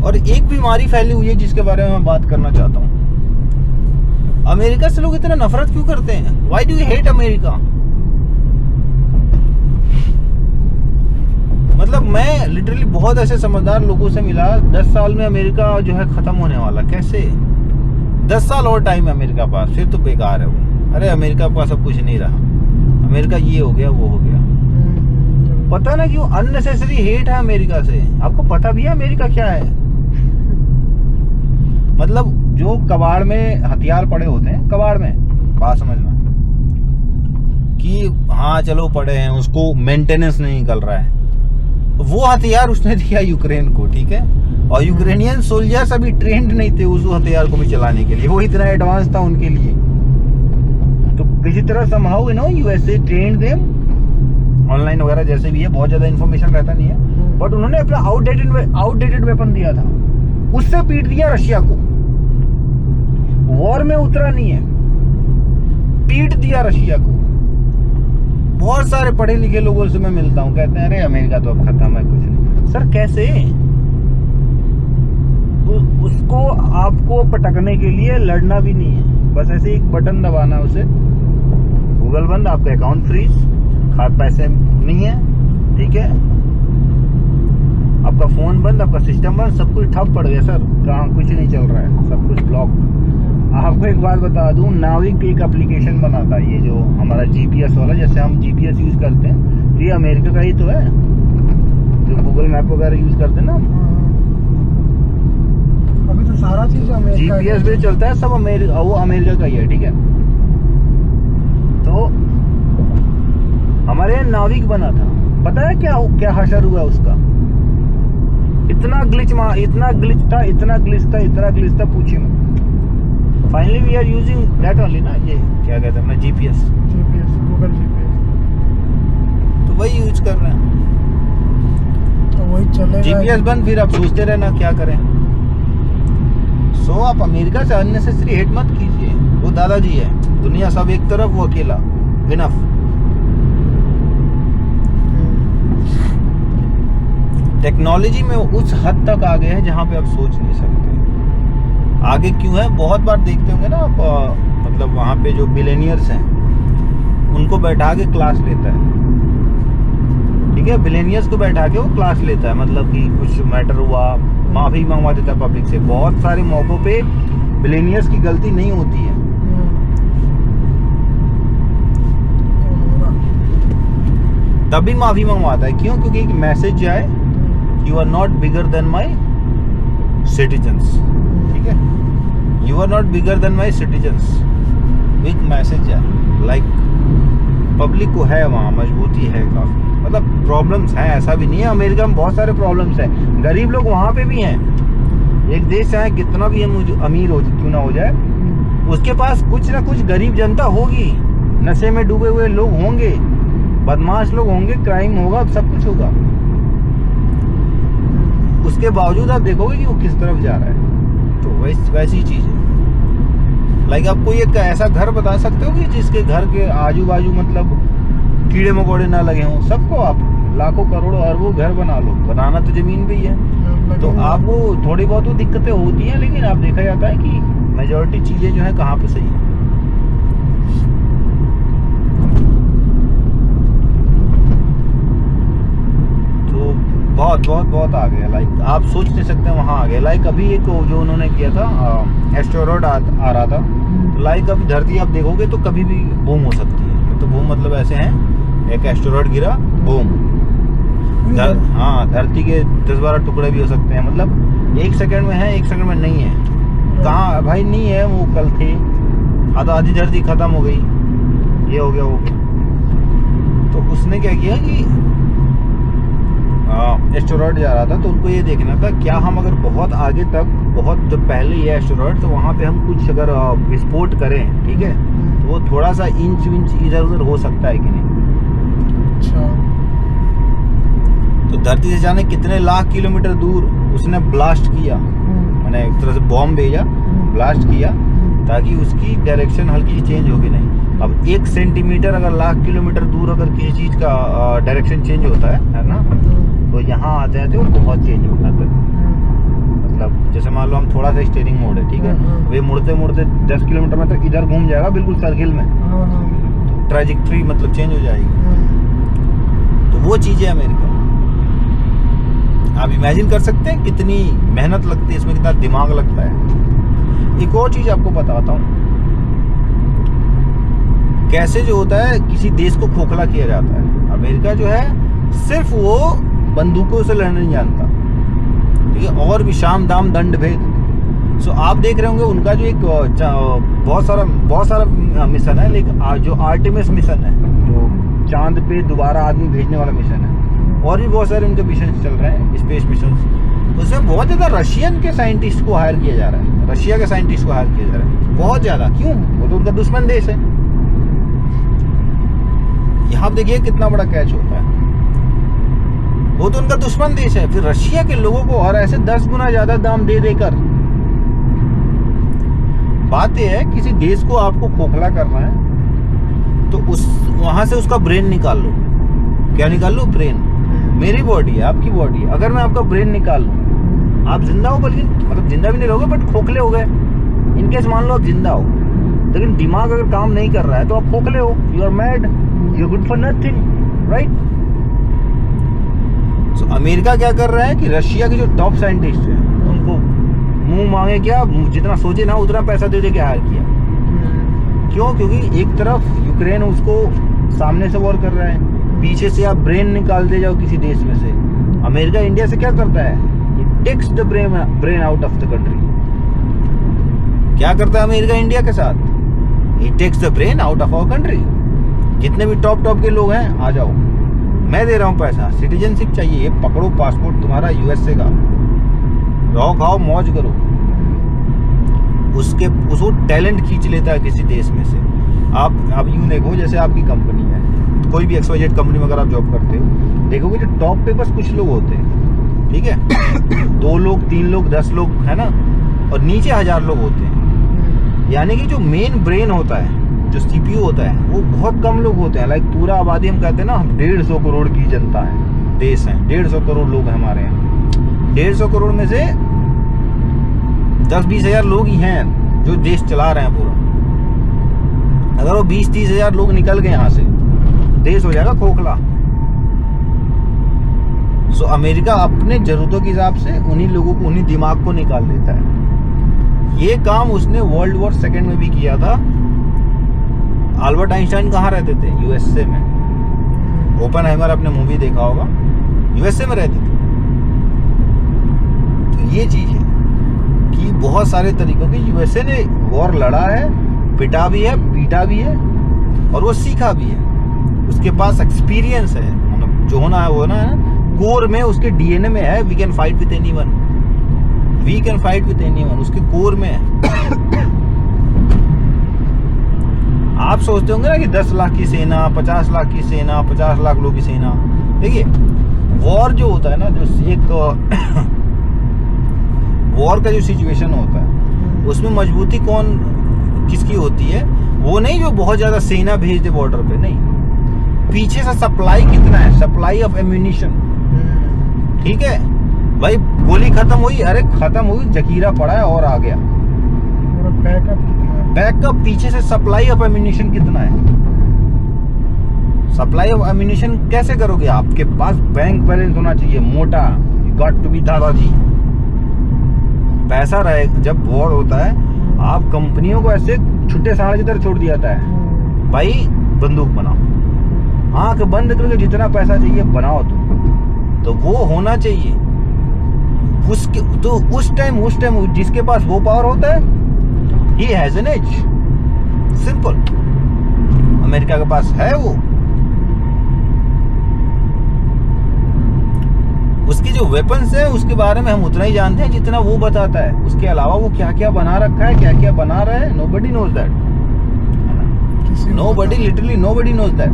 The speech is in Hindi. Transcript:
और एक बीमारी फैली हुई है जिसके बारे में मैं बात करना चाहता हूँ। अमेरिका से लोग इतना नफरत क्यों करते हैं? Why do you hate America? मतलब मैं लिटरली बहुत ऐसे समझदार लोगों से मिला, 10 साल में अमेरिका जो है खत्म होने वाला। कैसे? 10 साल और टाइम है अमेरिका पास, फिर तो बेकार है वो। अरे अमेरिका पास अब कुछ नहीं रहा, अमेरिका ये हो गया वो हो गया। पता ना क्यों अननेसेसरी हेट है अमेरिका से। आपको पता भी है अमेरिका क्या है? मतलब जो कबाड़ में हथियार पड़े होते हैं, कबाड़ में, बात समझना कि हाँ चलो पड़े हैं, उसको मेंटेनेंस नहीं निकल रहा है, वो हथियार उसने दिया यूक्रेन को, ठीक है। और यूक्रेनियन सोल्जर्स अभी ट्रेंड नहीं थे उस हथियार को भी चलाने के लिए, वो इतना एडवांस था उनके लिए। तो किसी तरह somehow you know USA trend them, online वगैरह जैसे भी है, बहुत ज्यादा इन्फॉर्मेशन रहता नहीं है, बट उन्होंने अपना आउटडेटेड वेपन दिया था, उससे पीट दिया रशिया को। वॉर में उतरा नहीं है, पीट दिया रशिया को। बहुत सारे पढ़े लिखे लोगों से मैं मिलता हूँ, कहते हैं अरे अमेरिका तो अब खत्म है, कुछ नहीं। सर कैसे? उसको आपको पटकने के लिए लड़ना भी नहीं है, बस ऐसे एक बटन दबाना है उसे, गूगल बंद, आपका अकाउंट फ्रीज, खाते पैसे नहीं है, ठीक है, आपका फोन बंद, आपका सिस्टम बंद, सब कुछ ठप पड़ गया सर। कहाँ कुछ नहीं चल रहा है, सब कुछ ब्लॉक। आपको एक बात बता दूं, नाविक एक एप्लीकेशन बनाता है, ये जो हमारा जीपीएस वाला, जैसे हम जीपीएस यूज करते हैं, ये अमेरिका का ही तो है, जो गूगल मैप वगैरह यूज करते हैं ना। अभी तो सारा चीज अमेरिका जीपीएस पे चलता है सब, अमेरिका, वो अमेरिका का ही है, ठीक है। तो हमारे यहाँ नाविक बना था, पता है क्या हशर हुआ उसका? इतना ग्लिच था पूछिए मत। Finally we are using that only ना, ये क्या कहते हैं अपना जीपीएस, गूगल जीपीएस, तो वही यूज कर रहे हैं, तो वही चलेगा। जीपीएस बंद, फिर आप सोचते रहना क्या करें। सो आप अमेरिका से अननेसेसरी हेट मत कीजिए, वो दादाजी है, दुनिया सब एक तरफ, वो अकेला, इनफ। टेक्नोलॉजी में उस हद तक आ गए हैं जहां पे आप सोच नहीं सकते। आगे क्यों है? बहुत बार देखते होंगे ना आप, मतलब वहां पे जो बिलियनियर्स हैं उनको बैठा के क्लास लेता है, ठीक है, बिलियनियर्स को बैठा के वो क्लास लेता है, मतलब कि कुछ मैटर हुआ, माफी मंगवा देता है पब्लिक से। बहुत सारे मौकों पे बिलियनियर्स की गलती नहीं होती है, तभी माफी मंगवाता है। क्यों? क्योंकि एक मैसेज जाए, you are not bigger than my citizens, ठीक है, you are not bigger than my citizens, एक मैसेज है, लाइक पब्लिक को है वहाँ मजबूती है काफ़ी, मतलब प्रॉब्लम्स हैं, ऐसा भी नहीं है। अमेरिका में बहुत सारे प्रॉब्लम्स हैं, गरीब लोग वहाँ पे भी हैं। एक देश चाहे कितना भी अमीर हो क्यों ना हो जाए, उसके पास कुछ ना कुछ गरीब जनता होगी, नशे में डूबे हुए लोग होंगे, बदमाश लोग होंगे, क्राइम होगा, सब कुछ होगा। उसके बावजूद आप देखोगे कि वो किस तरफ जा रहा है। तो वैसी चीज़ है। लाइक आपको एक ऐसा घर बता सकते हो कि जिसके घर के आजू बाजू मतलब कीड़े मकोड़े ना लगे हों। सबको आप लाखों करोड़ों अरबों घर बना लो, बनाना तो जमीन पे ही है। तो आपको थोड़ी बहुत वो दिक्कतें होती हैं, लेकिन आप देखा जाता है कि मेजॉरिटी चीज़ें जो है कहाँ पे सही है। बहुत आ गया। लाइक आप सोच नहीं सकते वहाँ आ गया। लाइक अभी एक जो उन्होंने किया था एस्टेरॉयड आ रहा था, लाइक अभी धरती आप देखोगे तो कभी भी बूम हो सकती है। तो बूम मतलब ऐसे हैं, एक एस्टेरॉयड गिरा, बूम, हाँ, धरती के 10-12 टुकड़े भी हो सकते हैं। मतलब 1 सेकंड में है, 1 सेकंड में नहीं है। कहाँ भाई नहीं है, वो कल थे, तो आधी धरती खत्म हो गई, ये हो गया, वो गया। तो उसने क्या किया कि एस्टेरॉयड जा रहा था, तो उनको ये देखना था क्या हम अगर बहुत आगे तक, बहुत जब पहले ये एस्टेरॉयड, तो वहाँ पे हम कुछ अगर विस्फोट करें, ठीक है, तो वो थोड़ा सा इंच इधर उधर हो सकता है कि नहीं। अच्छा। तो धरती से जाने कितने लाख किलोमीटर दूर उसने ब्लास्ट किया, मैंने एक तरह से बॉम्ब भेजा, ब्लास्ट किया, ताकि उसकी डायरेक्शन हल्की चेंज होगी नहीं। अब 1 सेंटीमीटर अगर लाख किलोमीटर दूर अगर किसी चीज़ का डायरेक्शन चेंज होता है ना, तो यहाँ आते हैं तो बहुत चेंज हो जाता है। थोड़ा सा स्टीयरिंग मोड है, ठीक है। वे मुड़ते मुड़ते 10 किलोमीटर में तो इधर घूम जाएगा बिल्कुल सर्किल में, हाँ हाँ तो ट्रैजेक्टरी मतलब चेंज हो जाएगी। तो वो चीज़ है अमेरिका। आप इमेजिन कर सकते हैं कितनी मेहनत लगती है इसमें, कितना दिमाग लगता है। एक और चीज़ आपको बताता हूँ, कैसे जो होता है किसी देश को खोखला किया जाता है। अमेरिका जो है सिर्फ वो बंदूकों से लड़ने नहीं जानता, ठीक है, और भी शाम दाम दंड भेद। सो आप देख रहे होंगे उनका जो एक बहुत सारा मिशन है, लेकिन जो आर्टेमिस मिशन है, जो चांद पे दोबारा आदमी भेजने वाला मिशन है, और भी बहुत सारे उनके मिशन चल रहे हैं, स्पेस मिशन। उसमें बहुत ज़्यादा रशियन के साइंटिस्ट को हायर किया जा रहा है, रशिया के साइंटिस्ट को हायर किया जा रहा है, बहुत ज़्यादा। क्यों? वो तो उनका दुश्मन देश है। यहाँ देखिए कितना बड़ा कैच होता है, वो तो उनका दुश्मन देश है, फिर रशिया के लोगों को और ऐसे 10 गुना ज्यादा दाम दे देकर। बात यह है किसी देश को आपको खोखला करना है तो उस वहां से उसका ब्रेन निकाल लो। क्या निकाल लो? ब्रेन। मेरी बॉडी है, आपकी बॉडी है, अगर मैं आपका ब्रेन निकाल लूं, आप जिंदा हो, बल्कि मतलब जिंदा भी नहीं रहोगे बट खोखले हो गए। इनकेस मान लो आप जिंदा हो, लेकिन दिमाग अगर काम नहीं कर रहा है तो आप खोखले हो, you are mad, you are good for nothing, right. So America क्या कर रहा है कि रशिया के जो टॉप साइंटिस्ट हैं उनको मुंह मांगे क्या, जितना सोचे ना उतना पैसा दे के हायर किया। क्यों? क्योंकि एक तरफ यूक्रेन उसको सामने से वॉर कर रहा है, पीछे से आप ब्रेन निकाल दे जाओ किसी देश में से। अमेरिका इंडिया से क्या करता है? It takes the brain out of the country. क्या करता है अमेरिका इंडिया के साथ? It takes the brain out of our country. जितने भी टॉप के लोग हैं आ जाओ, मैं दे रहा हूँ पैसा, सिटीजनशिप चाहिए, पकड़ो पासपोर्ट तुम्हारा यूएसए का, रहो खाओ मौज करो। उसको टैलेंट खींच लेता है किसी देश में से। आप यूँ देखो, जैसे आपकी कंपनी है, कोई भी XYZ कंपनी में अगर आप जॉब करते हो, देखोगे जो टॉप पे बस कुछ लोग होते हैं, ठीक है 2 लोग 3 लोग 10 लोग है ना, और नीचे 1000 लोग होते हैं। यानी कि जो मेन ब्रेन होता है, जो CPU होता है, वो बहुत कम लोग होते हैं। लाइक पूरा आबादी हम कहते हैं ना, हम 150 करोड़ की जनता है, देश है, 150 करोड़ लोग हैं हमारे यहाँ। 150 करोड़ में से 10-20 हज़ार लोग ही हैं जो देश चला रहे हैं पूरा। अगर वो 20-30 हज़ार लोग निकल गए यहाँ से, देश हो जाएगा खोखला। सो अमेरिका अपने जरूरतों के हिसाब से उन्हीं लोगों को, उन्हीं दिमाग को निकाल लेता है। ये काम उसने वर्ल्ड वॉर 2 में भी किया था। अल्बर्ट आइंस्टाइन कहाँ रहते थे? यूएसए में। ओपेनहाइमर आपने मूवी देखा होगा, यूएसए में रहते थे। तो ये चीज है कि बहुत सारे तरीकों की यूएसए ने वॉर लड़ा है, पिटा भी है, पीटा भी है, और वो सीखा भी है। उसके पास एक्सपीरियंस है, मतलब जो होना है वो ना है, कोर में उसके DNA में है। We can fight with anyone, we can fight with anyone, उसके कोर में है। आप सोचते होंगे ना कि 10 लाख की सेना, 50 लाख की सेना, 50 लाख लोगों की सेना। देखिए वॉर जो होता है ना, जो एक वॉर का जो सिचुएशन होता है, उसमें मजबूती कौन किसकी होती है? वो नहीं जो बहुत ज्यादा सेना भेज दे बॉर्डर पे, नहीं, पीछे से सप्लाई कितना है, सप्लाई ऑफ एम्यूनिशन। ठीक है भाई, गोली खत्म हुई, अरे खत्म हुई, जखीरा पड़ा है और आ गया। बैकअप पीछे से सप्लाई ऑफ एम्यूनिशन कितना है? सप्लाई ऑफ एम्यूनिशन कैसे करोगे? आपके पास बैंक बैलेंस होना चाहिए मोटा, यू गॉट टू बी दादाजी। पैसा रहे, जब वॉर होता है आप कंपनियों को ऐसे छुट्टे साढ़े की तरह छोड़ दिया जाता है, भाई बंदूक बनाओ, आंख बंद करके जितना पैसा चाहिए बनाओ तुम। तो वो होना चाहिए उसके, तो उस टाइम जिसके पास वो पावर होता है, he has an edge, simple। America के पास है वो, उसकी जो वेपन्स है उसके बारे में हम उतना ही जानते हैं जितना वो बताता है। उसके अलावा वो क्या क्या बना रखा है, क्या क्या बना रहा है, nobody knows that, nobody, literally nobody knows that।